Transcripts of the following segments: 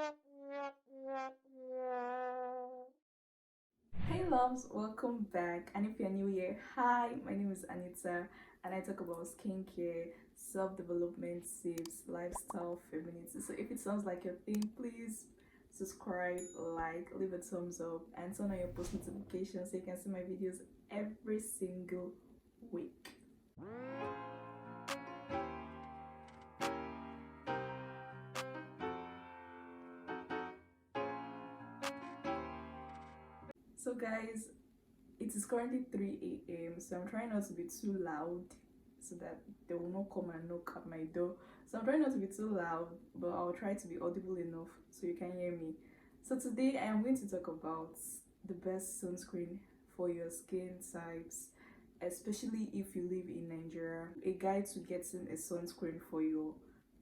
Hey loves, welcome back. And if you're new here, hi, my name is Anita and I talk about skincare, self-development tips, lifestyle, femininity. So if it sounds like your thing, please subscribe, like, leave a thumbs up and turn on your post notifications so you can see my videos every single week. So guys, it is currently 3 a.m. so I'm trying not to be too loud so that they will not come and knock at my door. So I'm trying not to be too loud, but I'll try to be audible enough so you can hear me. So today I am going to talk about the best sunscreen for your skin types, especially if you live in Nigeria. A guide to getting a sunscreen for your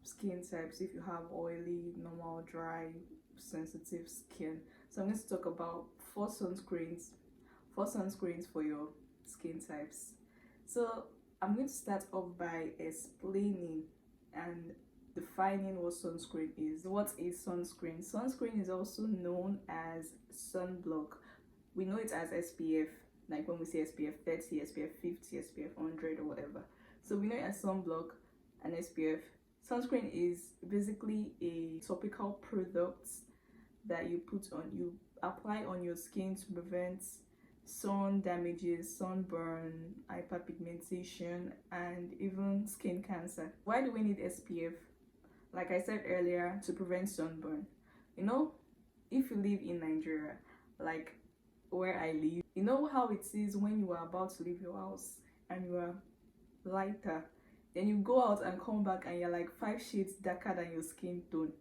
skin types if you have oily, normal, dry, sensitive skin. So I'm going to talk about four sunscreens for your skin types. So I'm going to start off by explaining and defining what sunscreen is. What is sunscreen? Sunscreen is also known as sunblock. We know it as SPF, like when we say SPF 30, SPF 50, SPF 100 or whatever. So we know it as sunblock and SPF. Sunscreen is basically a topical product that you apply on your skin to prevent sun damages, sunburn, hyperpigmentation, and even skin cancer. Why do we need SPF? Like I said earlier, to prevent sunburn. You know, if you live in Nigeria, like where I live, you know how it is when you are about to leave your house and you are lighter, then you go out and come back and you're like 5 shades darker than your skin tone.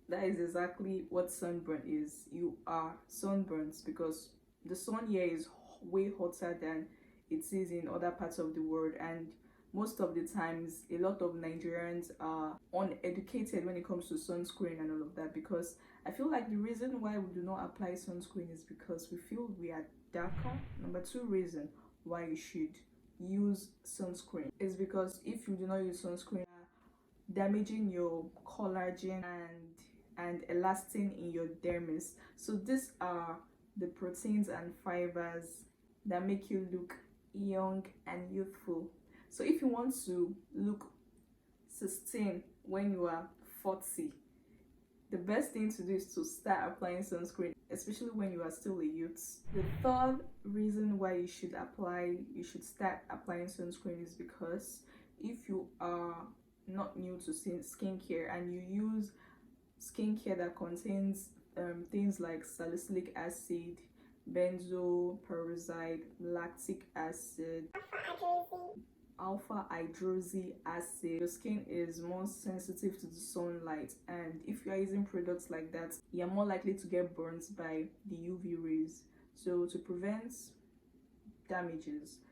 That is exactly what sunburn is. You are sunburnt because the sun here is way hotter than it is in other parts of the world, and most of the times a lot of Nigerians are uneducated when it comes to sunscreen and all of that, because I feel like the reason why we do not apply sunscreen is because we feel we are darker. Number two reason why you should use sunscreen is because if you do not use sunscreen, damaging your collagen and elastin in your dermis. So these are the proteins and fibers that make you look young and youthful. So if you want to look 16 when you are 40, the best thing to do is to start applying sunscreen, especially when you are still a youth. The third reason why you should start applying sunscreen is because if you are not new to skincare and you use skincare that contains things like salicylic acid, benzoyl peroxide, lactic acid, alpha hydroxy acid, your skin is more sensitive to the sunlight, and if you are using products like that, you're more likely to get burnt by the UV rays. So to prevent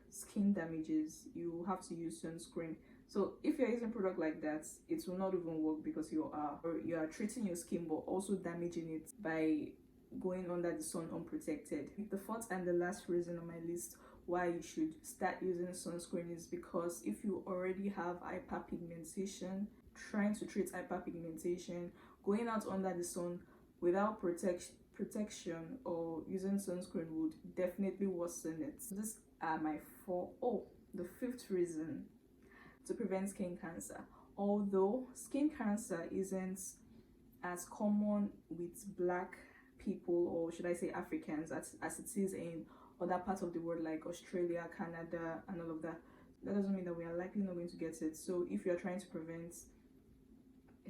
skin damages, you have to use sunscreen. So if you're using product like that, it will not even work because you are treating your skin but also damaging it by going under the sun unprotected. The fourth and the last reason on my list why you should start using sunscreen is because if you already have hyperpigmentation, trying to treat hyperpigmentation, going out under the sun without protection or using sunscreen would definitely worsen it. So these are my four. Oh, the fifth reason: to prevent skin cancer. Although skin cancer isn't as common with black people, or should I say Africans, as it is in other parts of the world like Australia, Canada, and all of that, that doesn't mean that we are likely not going to get it. So if you're trying to prevent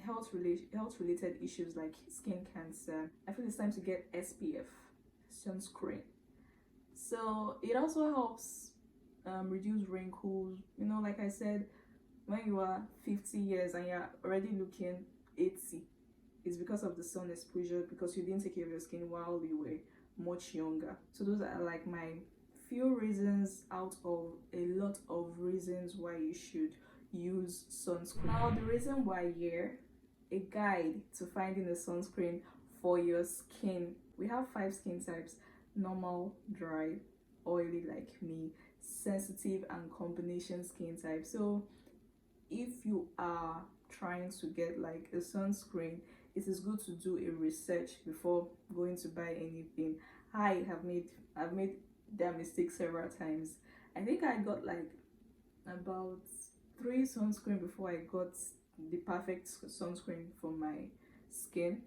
health related issues like skin cancer, I feel it's time to get SPF sunscreen. So it also helps reduce wrinkles. You know, like I said, when you are 50 years and you're already looking 80, it's because of the sun exposure, because you didn't take care of your skin while you were much younger. So those are like my few reasons out of a lot of reasons why you should use sunscreen. Now the reason why here, a guide to finding a sunscreen for your skin. We have 5 skin types: normal, dry, oily like me, sensitive, and combination skin type. So if you are trying to get like a sunscreen, it is good to do a research before going to buy anything. I've made that mistake several times. I think I got like about 3 sunscreen before I got the perfect sunscreen for my skin.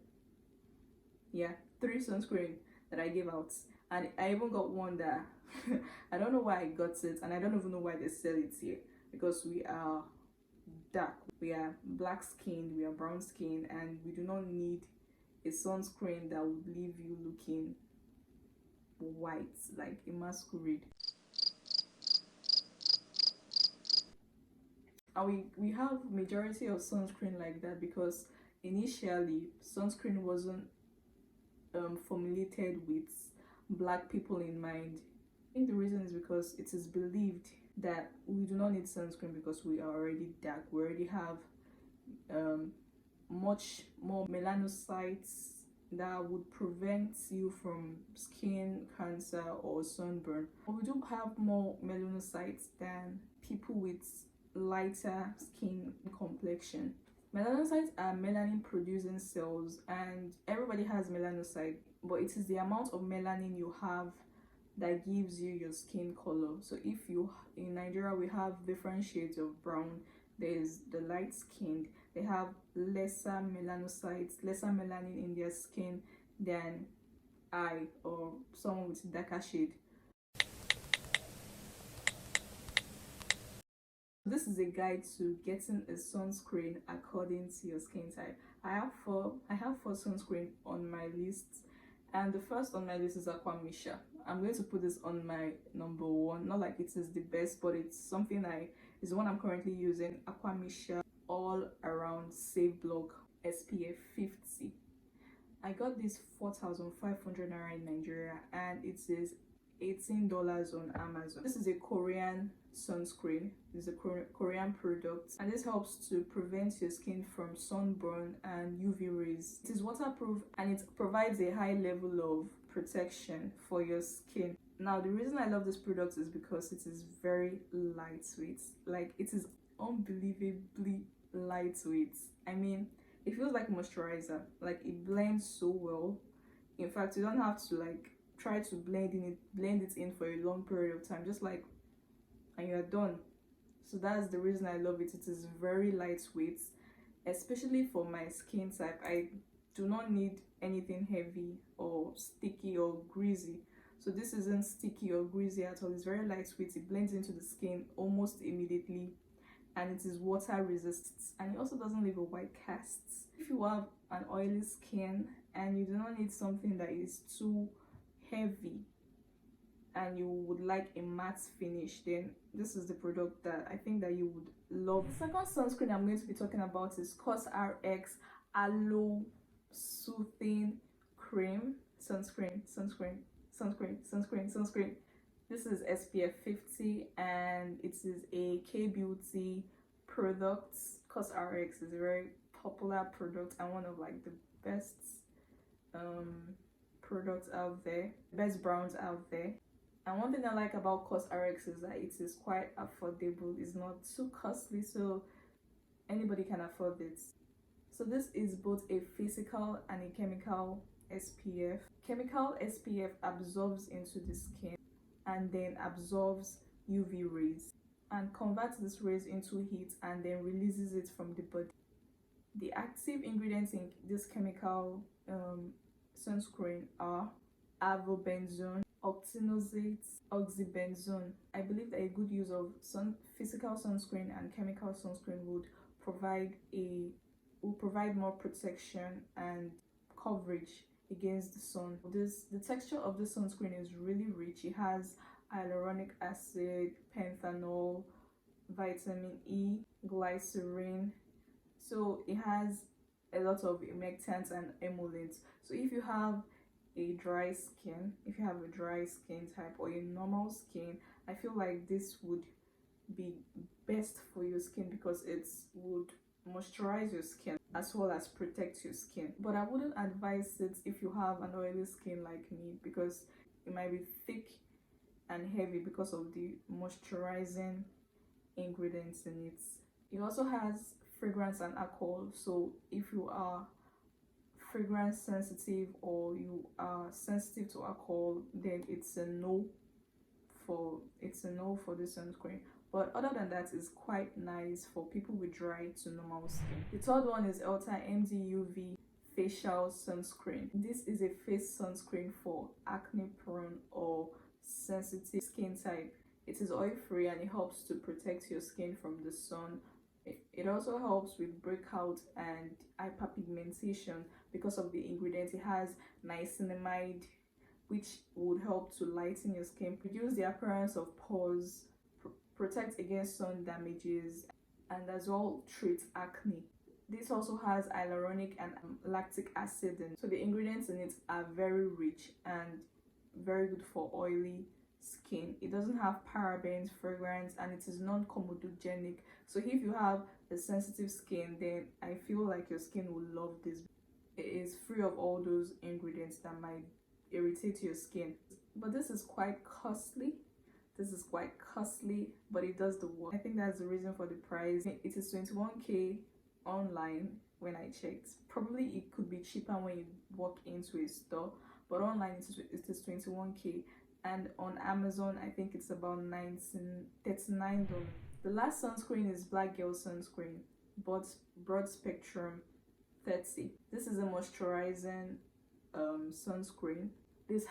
Yeah, 3 sunscreen that I gave out, and I even got one that I don't know why I got it, and I don't even know why they sell it here, because we are dark, we are black skinned, we are brown skinned, and we do not need a sunscreen that would leave you looking white like a masquerade. And we have majority of sunscreen like that because initially sunscreen wasn't formulated with black people in mind. I think the reason is because it is believed that we do not need sunscreen because we are already dark. We already have much more melanocytes that would prevent you from skin cancer or sunburn. But we do have more melanocytes than people with lighter skin complexion. Melanocytes are melanin producing cells, and everybody has melanocyte, but it is the amount of melanin you have that gives you your skin color. So if you, in Nigeria, we have different shades of brown. There's the light skinned, they have lesser melanocytes, lesser melanin in their skin than I or someone with darker shade. This is a guide to getting a sunscreen according to your skin type. I have four sunscreen on my list, and the first on my list is Aquamisha. I'm going to put this on my number one. Not like it is the best, but it's something is the one I'm currently using. Aquamisha All Around Safe Block SPF 50. I got this 4,500 naira in Nigeria, and it is $18 on Amazon. This is a Korean sunscreen. It's a Korean product, and this helps to prevent your skin from sunburn and UV rays. It is waterproof, and it provides a high level of protection for your skin. Now, the reason I love this product is because it is very lightweight. Like, it is unbelievably lightweight. I mean, it feels like moisturizer. Like, it blends so well. In fact, you don't have to like try to blend it in for a long period of time, just like, and you're done. So that's the reason I love it. It is very lightweight, especially for my skin type. I do not need anything heavy or sticky or greasy. So this isn't sticky or greasy at all. It's very lightweight. It blends into the skin almost immediately, and it is water resistant, and it also doesn't leave a white cast. If you have an oily skin and you do not need something that is too heavy and you would like a matte finish, then this is the product that I think that you would love. The second sunscreen I'm going to be talking about is COSRX Aloe Soothing Cream Sunscreen. This is SPF 50, and it is a K-beauty product. COSRX is a very popular product and one of like the best products out there, best brands out there. And one thing I like about COSRX is that it is quite affordable. It's not too costly, so anybody can afford it. So this is both a physical and a chemical SPF. Chemical SPF absorbs into the skin and then absorbs UV rays and converts these rays into heat and then releases it from the body. The active ingredients in this chemical sunscreen are avobenzone, octinoxate, oxybenzone. I believe that a good use of physical sunscreen and chemical sunscreen would provide more protection and coverage against the sun. The texture of the sunscreen is really rich. It has hyaluronic acid, panthenol, vitamin E, glycerin. So it has a lot of humectants and emollients. So if you have a dry skin, type or a normal skin, I feel like this would be best for your skin because it would moisturize your skin as well as protect your skin. But I wouldn't advise it if you have an oily skin like me, because it might be thick and heavy because of the moisturizing ingredients in it. It also has fragrance and alcohol, so if you are fragrance sensitive or you are sensitive to alcohol, then it's a no for this sunscreen. But other than that, it's quite nice for people with dry to normal skin. The third one is Ultra MD UV facial sunscreen. This is a face sunscreen for acne prone or sensitive skin type. It is oil free and it helps to protect your skin from the sun. It also helps with breakout and hyperpigmentation because of the ingredients. It has niacinamide, which would help to lighten your skin, reduce the appearance of pores, protect against sun damages, and as well treat acne. This also has hyaluronic and lactic acid in, so the ingredients in it are very rich and very good for oily skin. It doesn't have parabens, fragrance, and it is non-comedogenic. So if you have a sensitive skin, then I feel like your skin will love this. It is free of all those ingredients that might irritate your skin. But this is quite costly. But it does the work. I think that's the reason for the price. It is 21k online when I checked. Probably it could be cheaper when you walk into a store, but online it is 21k, and on Amazon I think it's about $39. The last sunscreen is Black Girl Sunscreen, but broad spectrum 30. This is a moisturizing sunscreen. This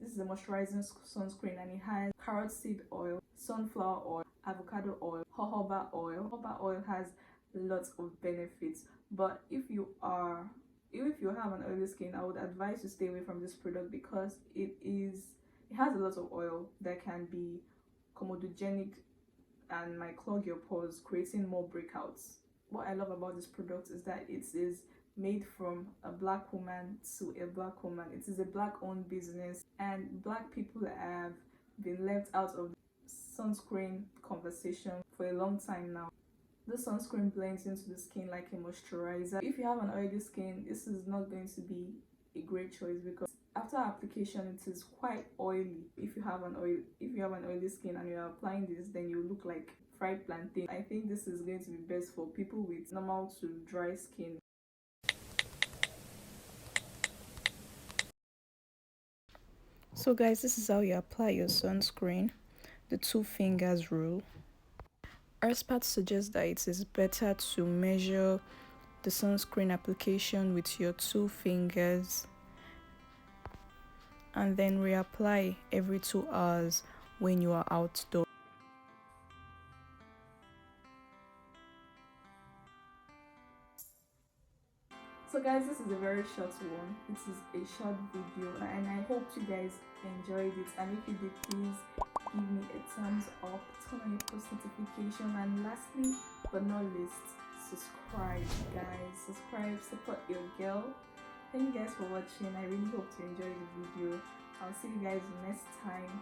is a moisturizing sunscreen, and it has carrot seed oil, sunflower oil, avocado oil, jojoba oil. Jojoba oil has lots of benefits, but if you have an oily skin, I would advise you stay away from this product because it has a lot of oil that can be comedogenic and might clog your pores, creating more breakouts. What I love about this product is that it is made from a black woman to a black woman. It is a black owned business, and black people have been left out of the sunscreen conversation for a long time now. This sunscreen blends into the skin like a moisturizer. If you have an oily skin, this is not going to be a great choice because after application it is quite oily. If you have an oily skin and you're applying this, then you look like fried plantain. I think this is going to be best for people with normal to dry skin. So guys, this is how you apply your sunscreen, the 2 fingers rule. Experts suggest that it is better to measure the sunscreen application with your 2 fingers and then reapply every 2 hours when you are outdoors. So guys, this is a very short one. This is a short video and I hope you guys enjoyed it, and if you did, please give me a thumbs up, turn on your post notification, and lastly but not least, subscribe guys. Support your girl. Thank you guys for watching. I really hope you enjoyed the video. I'll see you guys next time.